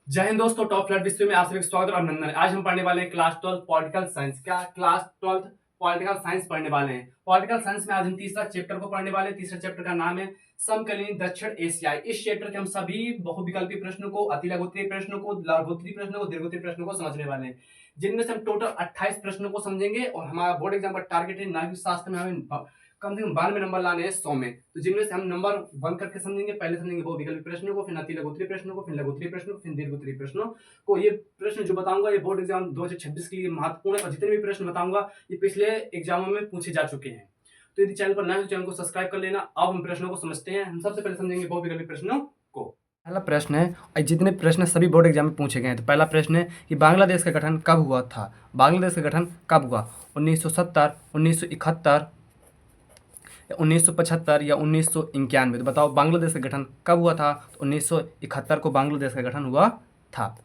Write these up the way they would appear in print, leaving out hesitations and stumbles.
जय हिंद दोस्तों, top flat विषय में आप सभी का स्वागत और अभिनंदन है। आज हम पढ़ने वाले हैं क्लास 12 पॉलिटिकल साइंस। क्या क्लास 12 पॉलिटिकल साइंस पढ़ने वाले हैं। पॉलिटिकल साइंस में आज हम तीसरा चैप्टर को पढ़ने वाले हैं। तीसरा चैप्टर का नाम है समकालीन दक्षिण एशिया। इस चैप्टर के हम सभी बहुविकल्पी प्रश्नों को, अतिलघुत्तरीय प्रश्नों को, लघुत्तरीय प्रश्नों को, दीर्घोत्तरीय प्रश्नों को समझने वाले हैं, जिनमें से हम टोटल 28 प्रश्नों को समझेंगे। और हमारा बोर्ड एग्जाम का टारगेट है नागरिक शास्त्र में हमें कम से कम 92 नंबर लाने हैं 100 में। तो जिनमें से हम नंबर 1 करके समझेंगे। पहले समझेंगे बहुविकल्पी प्रश्नों को, फिर अतिलघुत्तरीय प्रश्नों को, फिर लघुत्तरीय प्रश्नों को, फिर दीर्घोत्तरीय प्रश्नों को। ये प्रश्न जो बताऊंगा ये बोर्ड एग्जाम 2026 के लिए महत्वपूर्ण है और जितने भी प्रश्न बताऊंगा ये पिछले एग्जामों में पूछे जा चुके हैं। तो यदि चैनल पर नए हो तो चैनल को सब्सक्राइब कर लेना। अब हम प्रश्नों को समझते हैं। हम सबसे पहले समझेंगे बहुविकल्पी प्रश्नों को। पहला प्रश्न है, और जितने प्रश्न सभी बोर्ड एग्जाम में पूछे गए हैं। तो पहला प्रश्न है कि बांग्लादेश का गठन कब हुआ था। बांग्लादेश का गठन कब हुआ? 1970, 1971, 1975 या 1991। तो बताओ बांग्लादेश का गठन कब हुआ था? तो 1971 को बांग्लादेश का गठन हुआ था।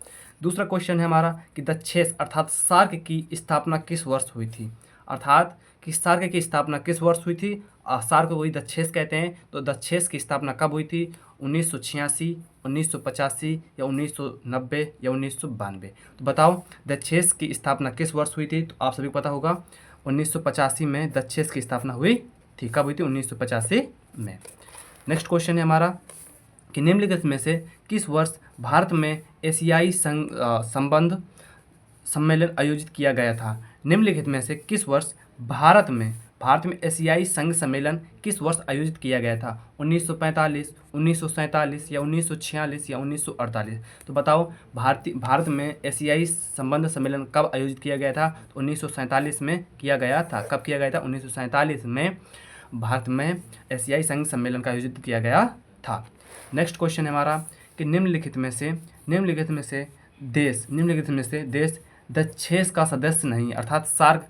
दूसरा क्वेश्चन है हमारा कि दक्षेस अर्थात सार्क की स्थापना किस वर्ष हुई थी। अर्थात कि सार्क की स्थापना किस वर्ष हुई थी। सार्क को वही दक्षेस कहते हैं। तो दक्षेस की स्थापना कब हुई थी? 1986, 1985 या 1990 या 1992। तो बताओ दक्षेस की स्थापना किस वर्ष हुई थी। तो आप सभी को पता होगा 1985 में दक्षेस की स्थापना हुई थी। कब हुई थी? 1985 में। नेक्स्ट क्वेश्चन है हमारा कि निम्नलिखित में से किस वर्ष भारत में एशियाई संबंध सम्मेलन आयोजित किया गया था। निम्नलिखित में से किस वर्ष भारत में एशियाई संघ सम्मेलन किस वर्ष आयोजित किया गया था? 1945, 1947 या 1946 या 1948। तो बताओ भारत में एशियाई संबंध सम्मेलन कब आयोजित किया गया था? तो 1947 में किया गया था। कब किया गया था? 1947 में भारत में एशियाई संघ सम्मेलन का आयोजित किया गया था। नेक्स्ट क्वेश्चन है हमारा कि निम्नलिखित में से देश दक्षेस का सदस्य नहीं, अर्थात सार्क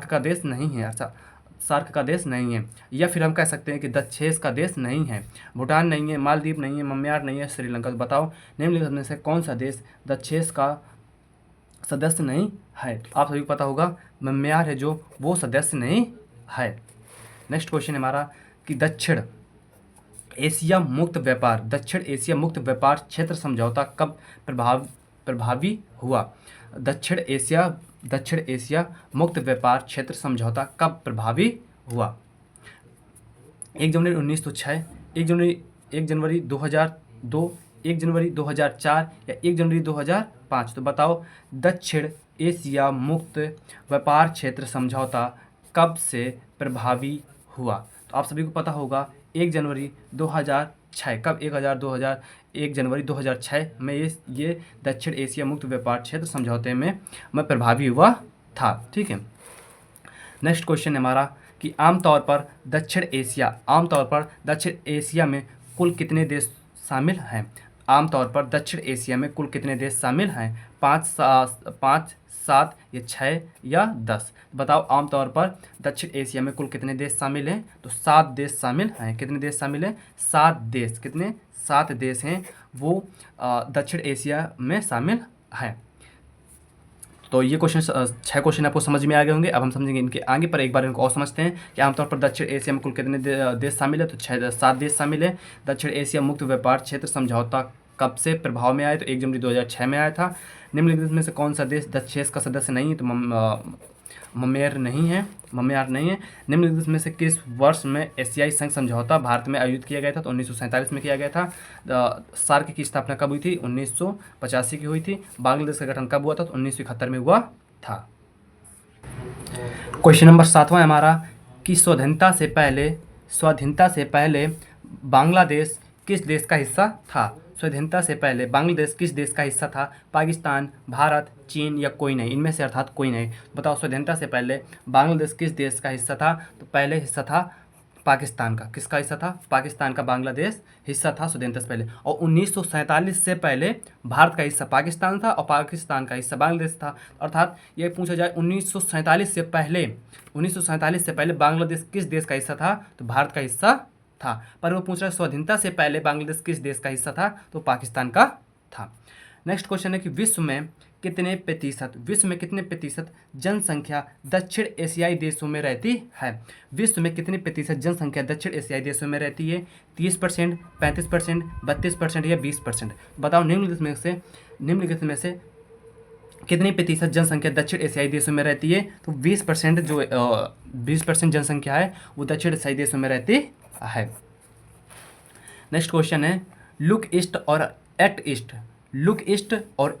का देश नहीं है। अर्थात सार्क का देश नहीं है, या फिर हम कह सकते हैं कि दक्षेस का देश नहीं है। भूटान नहीं है, मालदीव नहीं है, म्यांमार नहीं है, श्रीलंका। तो बताओ निम्नलिखित में से कौन सा देश दक्षेस का सदस्य नहीं है। तो आप सभी को पता होगा म्यांमार है जो वो सदस्य नहीं है। नेक्स्ट क्वेश्चन है हमारा कि दक्षिण एशिया मुक्त व्यापार क्षेत्र समझौता कब प्रभावी हुआ। दक्षिण एशिया मुक्त व्यापार क्षेत्र समझौता कब प्रभावी हुआ? 1 जनवरी 1906, 1 जनवरी 2002, 1 जनवरी 2004 या 1 जनवरी 2005। तो बताओ दक्षिण एशिया मुक्त व्यापार क्षेत्र समझौता कब से प्रभावी हुआ। तो आप सभी को पता होगा 1 जनवरी 2006। कब? 1 जनवरी 2006 में ये दक्षिण एशिया मुक्त व्यापार क्षेत्र समझौते में प्रभावी हुआ था। ठीक है। नेक्स्ट क्वेश्चन है हमारा कि आमतौर पर दक्षिण एशिया में कुल कितने देश शामिल हैं। आमतौर पर दक्षिण एशिया में कुल कितने देश शामिल हैं? 5, 7 या 6 या 10। बताओ आमतौर पर दक्षिण एशिया में कुल कितने देश शामिल हैं। तो 7 देश शामिल हैं। कितने देश शामिल हैं? 7 देश। कितने? 7 देश हैं वो दक्षिण एशिया में शामिल हैं। तो ये क्वेश्चन 6 क्वेश्चन आपको समझ में आ गए होंगे। अब हम समझेंगे इनके आगे पर एक बार इनको और समझते हैं कि आमतौर पर दक्षिण एशिया में कुल कितने देश शामिल है। तो 7 देश शामिल है। दक्षिण एशिया मुक्त व्यापार क्षेत्र समझौता कब से प्रभाव में आया? तो 1 जनवरी 2006 में आया था। निम्नलिखित में से कौन सा देश दक्षेस का सदस्य नहीं है? तो म्यांमार नहीं है। निम्नलिखित में से किस वर्ष में एशियाई संघ समझौता भारत में आयोजित किया गया था? तो 1947 में किया गया था। सार्क की स्थापना कब हुई थी? 1985 की हुई थी। बांग्लादेश का गठन कब हुआ था? तो 1971 में हुआ था। क्वेश्चन नंबर 7वां हमारा कि स्वाधीनता से पहले बांग्लादेश किस देश का हिस्सा था। स्वाधीनता से पहले बांग्लादेश किस देश का हिस्सा था? पाकिस्तान, भारत, चीन या कोई नहीं। इनमें से अर्थात कोई नहीं। बताओ स्वाधीनता से पहले बांग्लादेश किस देश का हिस्सा था? तो पहले हिस्सा था पाकिस्तान का। किसका हिस्सा था? पाकिस्तान का बांग्लादेश हिस्सा था स्वाधीनता से पहले। और 1947 से पहले भारत का हिस्सा पाकिस्तान था और पाकिस्तान का हिस्सा बांग्लादेश था। अर्थात ये पूछा जाए 1947 से पहले बांग्लादेश किस देश का हिस्सा था? तो भारत का हिस्सा था। पर वो पूछ रहा है स्वाधीनता से पहले बांग्लादेश किस देश का हिस्सा था? तो पाकिस्तान का था। नेक्स्ट क्वेश्चन है कि विश्व में कितने प्रतिशत जनसंख्या दक्षिण एशियाई देशों में रहती है? विश्व में कितने प्रतिशत जनसंख्या दक्षिण एशियाई देशों में रहती है? 30%, 35%, 32% या 20%? बताओ निम्नलिखित में से कितनी प्रतिशत जनसंख्या दक्षिण एशियाई देशों में रहती है? तो 20% जो 20% जनसंख्या है वो दक्षिण एशियाई देशों में रहती है। नेक्स्ट क्वेश्चन है लुक ईस्ट और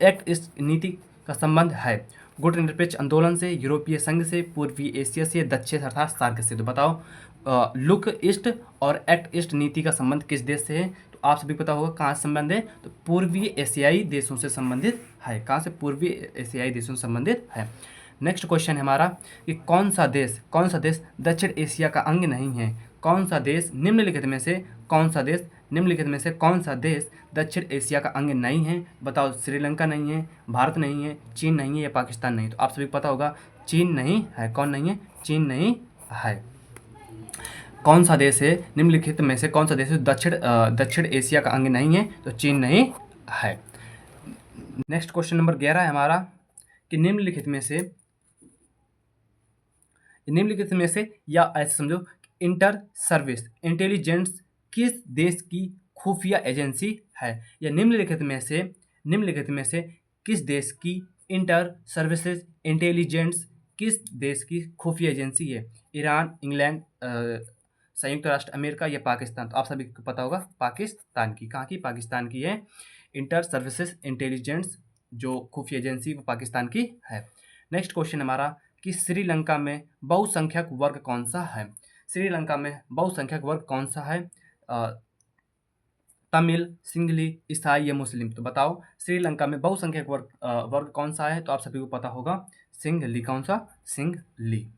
एक्ट ईस्ट नीति का संबंध है गुट निरपेक्ष आंदोलन से, यूरोपीय संघ से, पूर्वी एशिया से, दक्षिण अर्थात सार्क से? तो बताओ लुक ईस्ट और एक्ट ईस्ट नीति का संबंध किस देश से है? तो आप सभी को पता होगा कहाँ से संबंध है, तो पूर्वी एशियाई देशों से संबंधित है। कहाँ से? पूर्वी एशियाई देशों से संबंधित है। नेक्स्ट क्वेश्चन है हमारा कि कौन सा देश दक्षिण एशिया का अंग नहीं है? कौन सा देश निम्नलिखित में से कौन सा देश दक्षिण एशिया का अंग नहीं है? बताओ श्रीलंका नहीं है, भारत नहीं है, चीन नहीं है या पाकिस्तान नहीं? तो आप सभी को पता होगा चीन नहीं है। कौन नहीं है? चीन नहीं है। कौन सा देश है निम्नलिखित में से कौन सा देश है दक्षिण एशिया का अंग नहीं है? तो चीन नहीं है। नेक्स्ट क्वेश्चन नंबर 11 है हमारा कि निम्नलिखित में से या ऐसे समझो इंटर सर्विस इंटेलिजेंस किस देश की खुफिया एजेंसी है? या निम्नलिखित में से किस देश की इंटर सर्विसेज इंटेलिजेंस किस देश की खुफिया एजेंसी है? ईरान, इंग्लैंड, संयुक्त राष्ट्र अमेरिका या पाकिस्तान? तो आप सभी को पता होगा पाकिस्तान की। कहाँ की? पाकिस्तान की है इंटर सर्विसेज इंटेलिजेंस जो खुफिया एजेंसी वो पाकिस्तान की है। नेक्स्ट क्वेश्चन हमारा कि श्रीलंका में बहुसंख्यक वर्ग कौन सा है? श्रीलंका में बहुसंख्यक वर्ग कौन सा है? तमिल, सिंघली, ईसाई या मुस्लिम? तो बताओ श्रीलंका में बहुसंख्यक वर्ग कौन सा है? तो आप सभी को पता होगा सिंघली। कौन सा? सिंघली।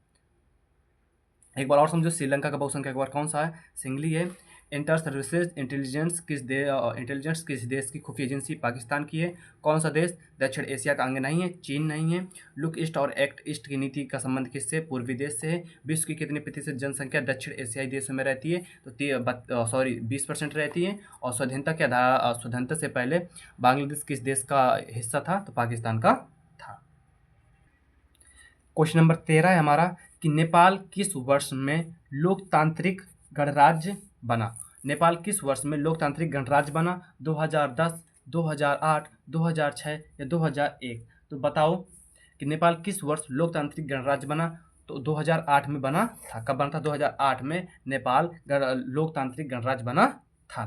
एक बार और समझो श्रीलंका का बहुसंख्यक वर्ग कौन सा है? सिंघली है। इंटर सर्विसेज इंटेलिजेंस किस देश की खुफिया एजेंसी? पाकिस्तान की है। कौन सा देश दक्षिण एशिया का अंग नहीं है? चीन नहीं है। लुक ईस्ट और एक्ट ईस्ट की नीति का संबंध किससे? पूर्वी देश से है। विश्व की कितने प्रतिशत जनसंख्या दक्षिण एशियाई देशों में रहती है? तो 20% रहती है। और स्वाधीनता से पहले बांग्लादेश किस देश का हिस्सा था? तो पाकिस्तान का था। क्वेश्चन नंबर 13 है हमारा कि नेपाल किस वर्ष में लोकतांत्रिक गणराज्य बना? नेपाल किस वर्ष में लोकतांत्रिक गणराज्य बना? 2010, 2008, 2006 या 2001? तो बताओ कि नेपाल किस वर्ष लोकतांत्रिक गणराज्य बना? तो 2008 में बना था। कब बना था? 2008 में नेपाल लोकतांत्रिक गणराज्य बना था।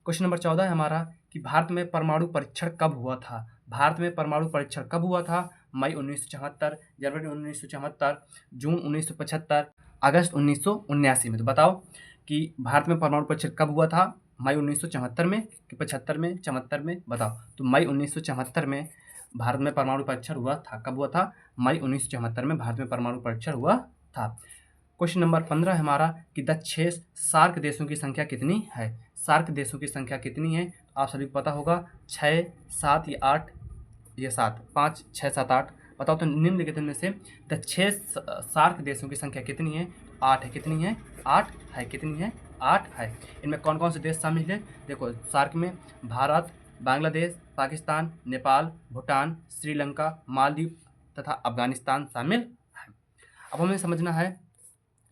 क्वेश्चन नंबर 14 है हमारा कि भारत में परमाणु परीक्षण कब हुआ था? भारत में परमाणु परीक्षण कब हुआ था? मई 1974, जनवरी 1974, जून 1975, अगस्त 1979 में? तो बताओ कि भारत में परमाणु परीक्षण कब हुआ था? मई 1974 में कि 75 में? 74 में? बताओ। तो मई 1974 में भारत में परमाणु परीक्षण हुआ था। कब हुआ था? मई 1974 में भारत में परमाणु परीक्षण हुआ था। क्वेश्चन नंबर 15 है हमारा कि दक्षिण सार्क देशों की संख्या कितनी है? सार्क देशों की संख्या कितनी है? आप सभी को पता होगा 6, 7 या 8 या 7, 5, 6, 7, 8? बताओ तो निम्नलिखित में से दक्षिण सार्क देशों की संख्या कितनी है? 8 है। कितनी है? 8 है। कितनी है? 8 है। इनमें कौन कौन से देश शामिल है? देखो सार्क में भारत, बांग्लादेश, पाकिस्तान, नेपाल, भूटान, श्रीलंका, मालदीव तथा अफगानिस्तान शामिल है। अब हमें समझना है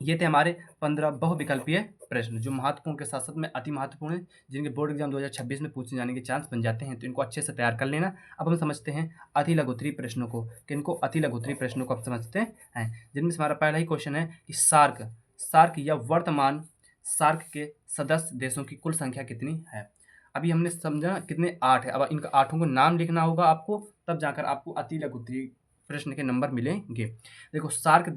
ये थे हमारे 15 बहुविकल्पीय प्रश्न जो महत्वपूर्ण के साथ साथ में अति महत्वपूर्ण है, जिनके बोर्ड एग्जाम 2026 में पूछे जाने के चांस बन जाते हैं, तो इनको अच्छे से तैयार कर लेना। अब हम समझते हैं अति लघु उत्तरीय प्रश्नों को। किनको? अति लघु उत्तरीय प्रश्नों को आप समझते हैं, जिनमें से हमारा पहला ही क्वेश्चन है कि सार्क या वर्तमान सार्क के सदस्य देशों की कुल संख्या कितनी है? अभी हमने समझा कितने? 8 है। अब इनका 8 को नाम लिखना होगा आपको, तब जाकर आपको अति लघु उत्तरीय प्रश्न के नंबर मिलेंगे। देखो सार्क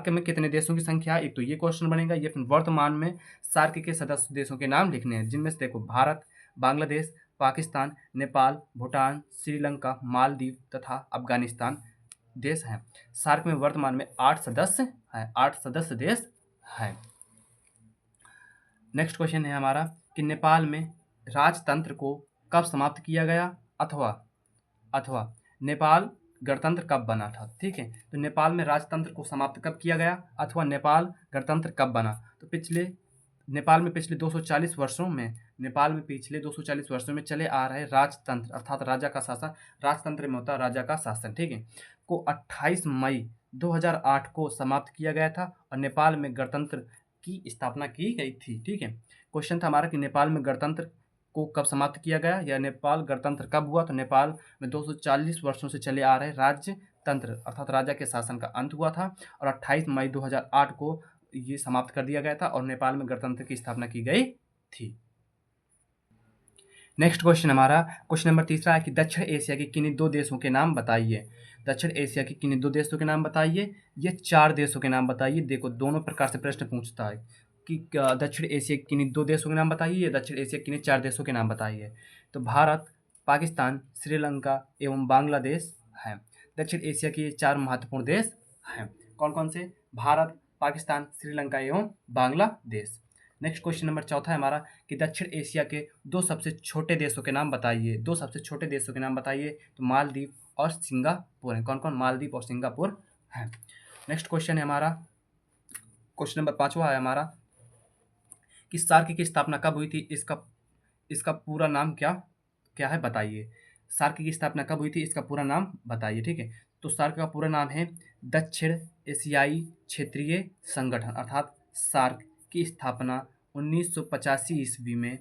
में कितने देशों की संख्या है? एक तो ये क्वेश्चन बनेगा। ये फिर वर्तमान में सार्क के सदस्य देशों के नाम लिखने हैं, जिनमें से देखो भारत, बांग्लादेश, पाकिस्तान, नेपाल, भूटान, श्रीलंका, मालदीव तथा अफगानिस्तान देश हैं। सार्क में वर्तमान में 8 सदस्य हैं, 8 सदस्य देश हैं। नेक्स्ट क्वेश्चन है हमारा कि नेपाल में राजतंत्र को कब समाप्त किया गया अथवा नेपाल गणतंत्र कब बना था? ठीक है, तो नेपाल में राजतंत्र को समाप्त कब किया गया अथवा नेपाल गणतंत्र कब बना? तो नेपाल में पिछले 240 वर्षों में नेपाल में पिछले 240 वर्षों में चले आ रहे राजतंत्र अर्थात राजा का शासन, राजतंत्र में होता है राजा का शासन, ठीक है, को 28 मई 2008 को समाप्त किया गया था और नेपाल में गणतंत्र की स्थापना की गई थी, ठीक है। क्वेश्चन था हमारा कि नेपाल में गणतंत्र को कब समाप्त किया गया या नेपाल गणतंत्र कब हुआ, तो नेपाल में 240 वर्षों से चले आ रहे राज्य तंत्र अर्थात राजा के शासन का अंत हुआ था और 28 मई 2008 को ये समाप्त कर दिया गया था और नेपाल में गणतंत्र की स्थापना की गई थी। नेक्स्ट क्वेश्चन हमारा क्वेश्चन नंबर तीसरा है कि दक्षिण एशिया के किन्हीं दो देशों के नाम बताइए। दक्षिण एशिया के किन्हीं दो देशों के नाम बताइए, ये 4 देशों के नाम बताइए। देखो दोनों प्रकार से प्रश्न पूछता है कि दक्षिण एशिया के किन्हीं 2 देशों के नाम बताइए या दक्षिण एशिया के किन्हीं 4 देशों के नाम बताइए। तो भारत, पाकिस्तान, श्रीलंका एवं बांग्लादेश हैं। दक्षिण एशिया के 4 महत्वपूर्ण देश हैं। कौन कौन से? भारत, पाकिस्तान, श्रीलंका एवं बांग्लादेश। नेक्स्ट क्वेश्चन नंबर चौथा है हमारा कि दक्षिण एशिया के 2 सबसे छोटे देशों के नाम बताइए। 2 सबसे छोटे देशों के नाम बताइए। तो मालदीव और सिंगापुर हैं। कौन कौन? मालदीव और सिंगापुर हैं। नेक्स्ट क्वेश्चन है हमारा क्वेश्चन नंबर 5वां है हमारा कि सार्क की स्थापना कब हुई थी, इसका पूरा नाम क्या क्या है बताइए। सार्क की स्थापना कब हुई थी, इसका पूरा नाम बताइए, ठीक है। तो सार्क का पूरा नाम है दक्षिण एशियाई क्षेत्रीय संगठन अर्थात सार्क की स्थापना 1985 ईस्वी में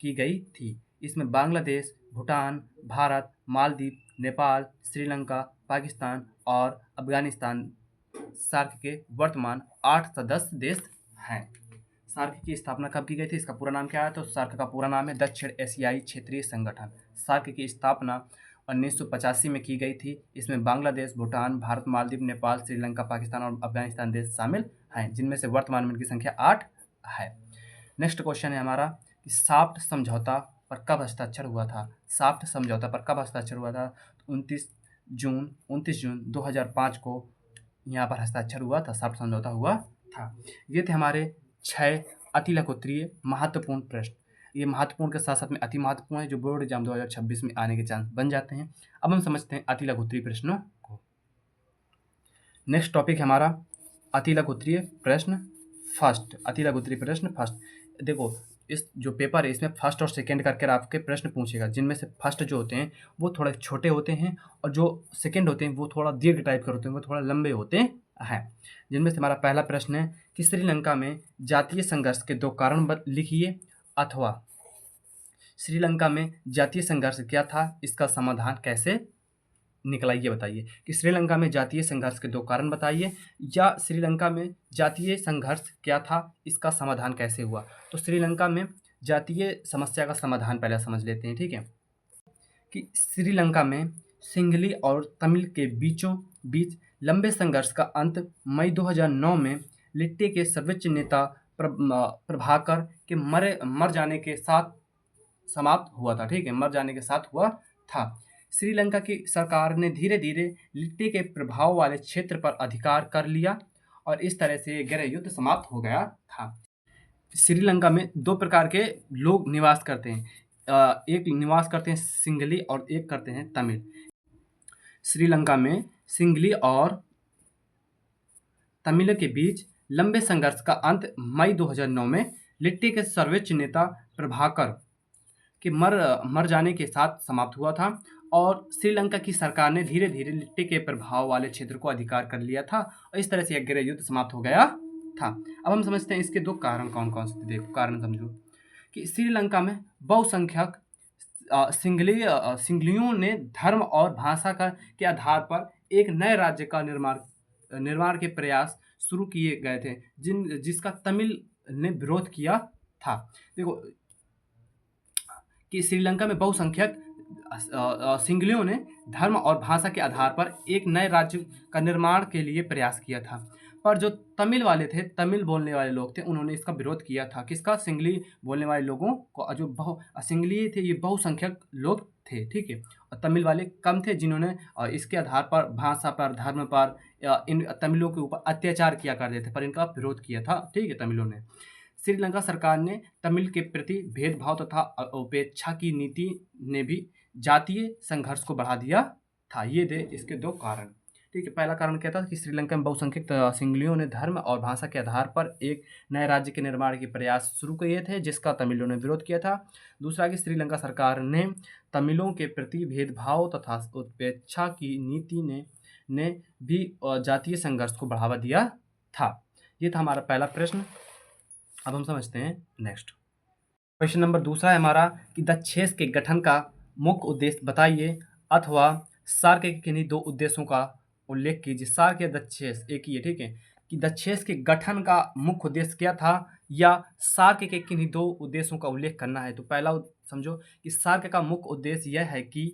की गई थी। इसमें बांग्लादेश, भूटान, भारत, मालदीव, नेपाल, श्रीलंका, पाकिस्तान और अफगानिस्तान सार्क के वर्तमान 8 सदस्य देश हैं। सार्क की स्थापना कब की गई थी, इसका पूरा नाम क्या है? तो सार्क का पूरा नाम है दक्षिण एशियाई क्षेत्रीय संगठन। सार्क की स्थापना 1985 में की गई थी। इसमें बांग्लादेश, भूटान, भारत, मालदीव, नेपाल, श्रीलंका, पाकिस्तान और अफगानिस्तान देश शामिल हैं, जिनमें से वर्तमान में इनकी संख्या 8 है। नेक्स्ट क्वेश्चन है हमारा कि साफ्ट समझौता पर कब हस्ताक्षर हुआ था। साफ्ट समझौता पर कब हस्ताक्षर हुआ था? 29 जून 2005 को यहाँ पर हस्ताक्षर हुआ था, साफ्ट समझौता हुआ था। ये थे हमारे 6 अति लघुत्तरीय महत्वपूर्ण प्रश्न। ये महत्वपूर्ण के साथ साथ में अति महत्वपूर्ण है जो बोर्ड एग्जाम 2026 में आने के चांस बन जाते हैं। अब हम समझते हैं अति लघुत्तरीय प्रश्नों को। नेक्स्ट टॉपिक है हमारा अति लघुत्तरीय प्रश्न फर्स्ट। अति लघुत्तरीय प्रश्न फर्स्ट। देखो इस जो पेपर है इसमें फर्स्ट और सेकंड करके आपके प्रश्न पूछेगा, जिनमें से फर्स्ट जो होते हैं वो थोड़े छोटे होते हैं और जो सेकंड होते हैं वो थोड़ा दीर्घ टाइप के होते हैं, वो थोड़ा लंबे होते हैं। जिनमें से हमारा पहला प्रश्न है कि श्रीलंका में जातीय संघर्ष के 2 कारण लिखिए, अथवा श्रीलंका में जातीय संघर्ष क्या था, इसका समाधान कैसे निकला, ये बताइए। कि श्रीलंका में जातीय संघर्ष के 2 कारण बताइए या श्रीलंका में जातीय संघर्ष क्या था, इसका समाधान कैसे हुआ। तो श्रीलंका में जातीय समस्या का समाधान पहले समझ लेते हैं, ठीक है। कि श्रीलंका में सिंघली और तमिल के बीच लंबे संघर्ष का अंत मई 2009 में लिट्टे के सर्वोच्च नेता प्रभाकर के मर जाने के साथ समाप्त हुआ था, ठीक है, मर जाने के साथ हुआ था। श्रीलंका की सरकार ने धीरे धीरे लिट्टे के प्रभाव वाले क्षेत्र पर अधिकार कर लिया और इस तरह से गृह युद्ध समाप्त हो गया था। श्रीलंका में 2 प्रकार के लोग निवास करते हैं, एक निवास करते हैं सिंघली और एक करते हैं तमिल। श्रीलंका में सिंघली और तमिल के बीच लंबे संघर्ष का अंत मई 2009 में लिट्टे के सर्वोच्च नेता प्रभाकर के मर जाने के साथ समाप्त हुआ था और श्रीलंका की सरकार ने धीरे धीरे लिट्टे के प्रभाव वाले क्षेत्र को अधिकार कर लिया था और इस तरह से यह गृह युद्ध समाप्त हो गया था। अब हम समझते हैं इसके 2 कारण कौन कौन से थे। देखो कारण समझो कि श्रीलंका में बहुसंख्यक सिंघलियों ने धर्म और भाषा के आधार पर एक नए राज्य का निर्माण के प्रयास शुरू किए गए थे, जिसका तमिल ने विरोध किया था। देखो कि श्रीलंका में बहुसंख्यक सिंघलियों ने धर्म और भाषा के आधार पर एक नए राज्य का निर्माण के लिए प्रयास किया था, पर जो तमिल वाले थे, तमिल बोलने वाले लोग थे, उन्होंने इसका विरोध किया था। किसका? सिंघली बोलने वाले लोगों को। जो सिंघली थे ये बहुसंख्यक लोग थे, ठीक है, और तमिल वाले कम थे, जिन्होंने इसके आधार पर भाषा पर, धर्म पर इन तमिलों के ऊपर अत्याचार किया करते थे, पर इनका विरोध किया था, ठीक है, तमिलों ने। श्रीलंका सरकार ने तमिल के प्रति भेदभाव तथा उपेक्षा की नीति ने भी जातीय संघर्ष को बढ़ा दिया था। ये थे इसके 2 कारण, ठीक है, पहला कारण क्या था कि श्रीलंका में बहुसंख्यक सिंगलियों ने धर्म और भाषा के आधार पर एक नए राज्य के निर्माण के प्रयास शुरू किए थे, जिसका तमिलों ने विरोध किया था। दूसरा कि श्रीलंका सरकार ने तमिलों के प्रति भेदभाव तथा उपेक्षा की नीति ने भी जातीय संघर्ष को बढ़ावा दिया था। ये था हमारा पहला प्रश्न। अब हम समझते हैं नेक्स्ट क्वेश्चन। नंबर दूसरा है हमारा कि दक्षेस के गठन का मुख्य उद्देश्य बताइए, अथवा सार्क के किन्हीं दो उद्देश्यों का उल्लेख कीजिए। सार्क या दक्षेस एक ही है, ठीक है, कि दक्षेस के गठन का मुख्य उद्देश्य क्या था, या सार्क के किन्हीं दो उद्देश्यों का उल्लेख करना है। तो पहला समझो कि सार्क का मुख्य उद्देश्य यह है कि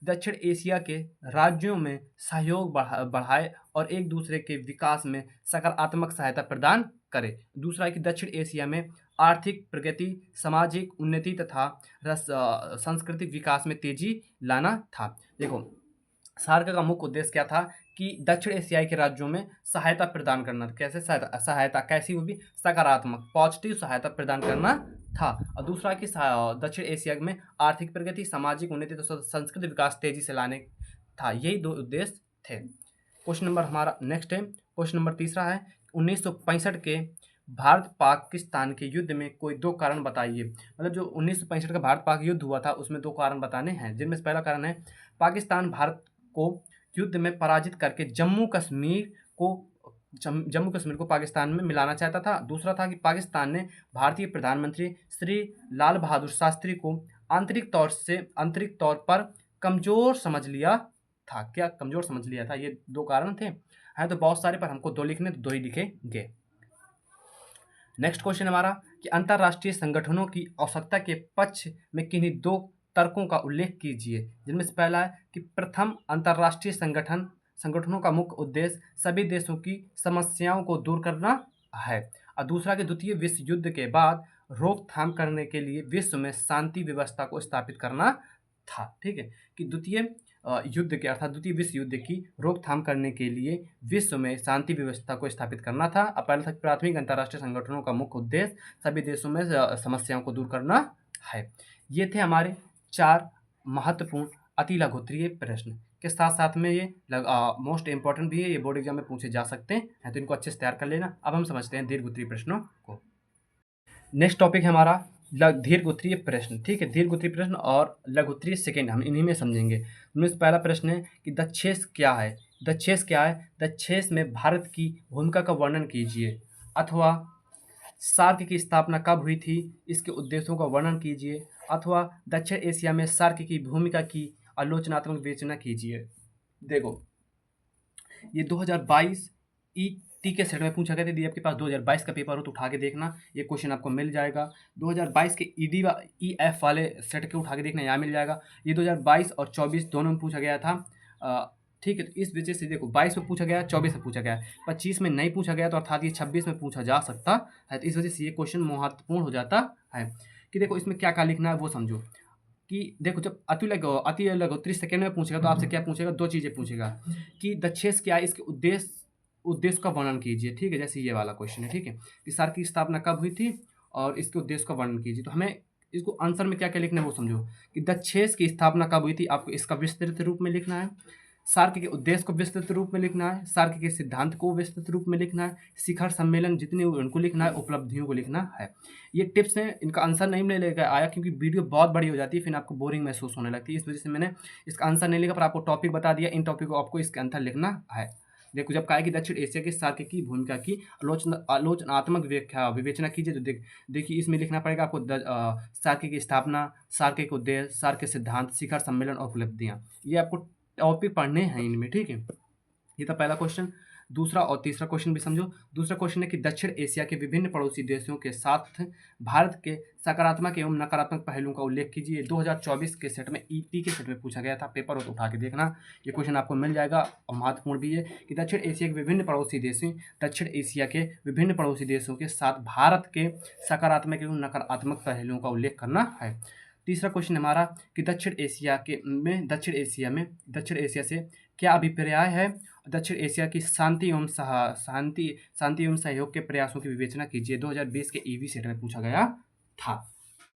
दक्षिण एशिया के राज्यों में सहयोग बढ़ाए और एक दूसरे के विकास में सकारात्मक सहायता प्रदान करे। दूसरा है कि दक्षिण एशिया में आर्थिक प्रगति, सामाजिक उन्नति तथा सांस्कृतिक विकास में तेजी लाना था। देखो, सार्क का मुख्य उद्देश्य क्या था कि दक्षिण एशियाई के राज्यों में सहायता प्रदान करना। कैसे सहायता कैसी होगी? सकारात्मक, पॉजिटिव सहायता प्रदान करना था। और दूसरा कि दक्षिण एशिया में आर्थिक प्रगति, सामाजिक उन्नति तथा सांस्कृतिक विकास तेजी से लाने था। यही दो उद्देश्य थे। क्वेश्चन नंबर हमारा नेक्स्ट है, क्वेश्चन नंबर तीसरा है 1965 के भारत पाकिस्तान के युद्ध में कोई दो कारण बताइए। मतलब जो 1965 का भारत पाक युद्ध हुआ था उसमें दो कारण बताने हैं, जिनमें से पहला कारण है पाकिस्तान भारत को युद्ध में पराजित करके जम्मू कश्मीर को पाकिस्तान में मिलाना चाहता था। दूसरा था कि पाकिस्तान ने भारतीय प्रधानमंत्री श्री लाल बहादुर शास्त्री को आंतरिक तौर पर कमजोर समझ लिया था। क्या कमजोर समझ लिया था? ये दो कारण थे। हैं तो बहुत सारे, पर हमको दो लिखने तो दो ही लिखेंगे। नेक्स्ट क्वेश्चन हमारा कि अंतर्राष्ट्रीय संगठनों की आवश्यकता के पक्ष में किन्हीं दो तर्कों का उल्लेख कीजिए। जिनमें से पहला है कि प्रथम, अंतर्राष्ट्रीय संगठनों का मुख्य उद्देश्य सभी देशों की समस्याओं को दूर करना है। और दूसरा कि द्वितीय विश्व युद्ध के बाद रोकथाम करने के लिए विश्व में शांति व्यवस्था को स्थापित करना था। ठीक है, कि द्वितीय विश्व युद्ध की रोकथाम करने के लिए विश्व में शांति व्यवस्था को स्थापित करना था। और पहला था प्राथमिक अंतर्राष्ट्रीय संगठनों का मुख्य उद्देश्य सभी देशों में समस्याओं को दूर करना है। ये थे हमारे 4 महत्वपूर्ण अति लघुत्तरीय प्रश्न के साथ साथ में ये मोस्ट इंपॉर्टेंट भी है, ये बोर्ड एग्जाम में पूछे जा सकते हैं, तो इनको अच्छे से तैयार कर लेना। अब हम समझते हैं दीर्घोत्तरीय प्रश्नों को। नेक्स्ट टॉपिक है हमारा दीर्घोत्तरीय प्रश्न। ठीक है, दीर्घोत्तरीय प्रश्न और लघुत्तरीय सेकंड हम इन्हीं में समझेंगे। उनमें से पहला प्रश्न है कि दक्षेस क्या है। दक्षेस में भारत की भूमिका का वर्णन कीजिए, अथवा सार्क की स्थापना कब हुई थी, इसके उद्देश्यों का वर्णन कीजिए, अथवा दक्षिण एशिया में सार्क की भूमिका की आलोचनात्मक विवेचना कीजिए। देखो, ये 2022 ईटी के सेट में पूछा गया था। यदि आपके पास 2022 का पेपर हो तो उठा के देखना, ये क्वेश्चन आपको मिल जाएगा। 2022 के EF वाले सेट के उठा के देखना, यहाँ मिल जाएगा। ये 2022 और 24 दोनों में पूछा गया था। ठीक है, तो इस वजह से देखो 22 में पूछा गया, 24 में पूछा गया, 25 में नहीं पूछा गया, तो अर्थात ये 26 में पूछा जा सकता है। तो इस वजह से ये क्वेश्चन महत्वपूर्ण हो जाता है कि देखो इसमें क्या क्या लिखना है वो समझो। कि देखो, जब अति लघुत्तरीय सेकंड में पूछेगा तो आपसे क्या पूछेगा? दो चीज़ें पूछेगा कि दक्षेस क्या है, इसके उद्देश्य का वर्णन कीजिए। ठीक है, जैसे ये वाला क्वेश्चन है। ठीक है, कि सार्क की स्थापना कब हुई थी और इसके उद्देश्य का वर्णन कीजिए। तो हमें इसको आंसर में क्या क्या लिखना है वो समझो कि दक्षेस की स्थापना कब हुई थी, आपको इसका विस्तृत रूप में लिखना है। सार्क के उद्देश्य को विस्तृत रूप में लिखना है, सार्क के सिद्धांत को विस्तृत रूप में लिखना है, शिखर सम्मेलन जितने हुए उनको लिखना है, उपलब्धियों को लिखना है। ये टिप्स हैं, इनका आंसर नहीं मैं लेकर आया क्योंकि वीडियो बहुत बड़ी हो जाती है, फिर आपको बोरिंग महसूस होने लगती है। इस वजह से मैंने इसका आंसर नहीं लिखा, पर आपको टॉपिक बता दिया। इन टॉपिक को आपको इसके अंदर लिखना है। देखो, जब कहा कि दक्षिण एशिया के सार्क की भूमिका की आलोचनात्मक विवेचना कीजिए, तो देखिए इसमें लिखना पड़ेगा आपको सार्क की स्थापना, सार्क के उद्देश्य, सार्क के सिद्धांत, शिखर सम्मेलन और उपलब्धियाँ। ये आपको टॉपिक पढ़ने हैं इनमें। ठीक है, ये था पहला क्वेश्चन। दूसरा और तीसरा क्वेश्चन भी समझो। दूसरा क्वेश्चन है कि दक्षिण एशिया के विभिन्न पड़ोसी देशों के साथ भारत के सकारात्मक एवं नकारात्मक पहलुओं का उल्लेख कीजिए। 2024 के सेट में ET के सेट में पूछा गया था, पेपर हो तो उठा के देखना, ये क्वेश्चन आपको मिल जाएगा। और महत्वपूर्ण भी है कि दक्षिण एशिया के विभिन्न पड़ोसी देशों के साथ भारत के सकारात्मक एवं नकारात्मक पहलुओं का उल्लेख करना है। तीसरा क्वेश्चन हमारा कि दक्षिण एशिया से क्या अभिप्राय है। दक्षिण एशिया की शांति एवं सहयोग के प्रयासों की विवेचना कीजिए। 2020 के EV सेट में पूछा गया था।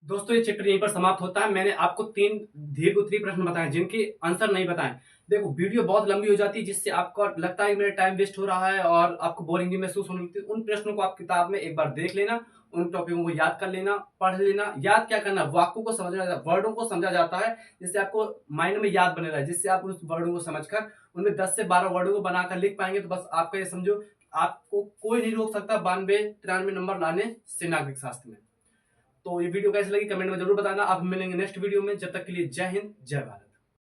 दोस्तों ये चैप्टर यहीं पर समाप्त होता है। मैंने आपको 3 दीर्घ-उत्तरीय प्रश्न बताए जिनके आंसर नहीं बताए। देखो वीडियो बहुत लंबी हो जाती है जिससे आपको लगता है कि मेरा टाइम वेस्ट हो रहा है और आपको बोरिंग भी महसूस होने लगती है। उन प्रश्नों को आप किताब में एक बार देख लेना, उन टॉपिकों को याद कर लेना, पढ़ लेना। याद क्या करना, वाक्यों को समझना, वर्डों को समझा जाता है जिससे आपको माइंड में याद बने रहे, जिससे आप उस वर्डों को समझकर उनमें 10 से 12 वर्डों को बनाकर लिख पाएँगे। तो बस आपका ये समझो आपको कोई नहीं रोक सकता 92-93 नंबर लाने से नागरिक शास्त्र में। तो ये वीडियो कैसी लगी कमेंट में जरूर बताना। आप मिलेंगे नेक्स्ट वीडियो में, जब तक के लिए जय हिंद जय भारत।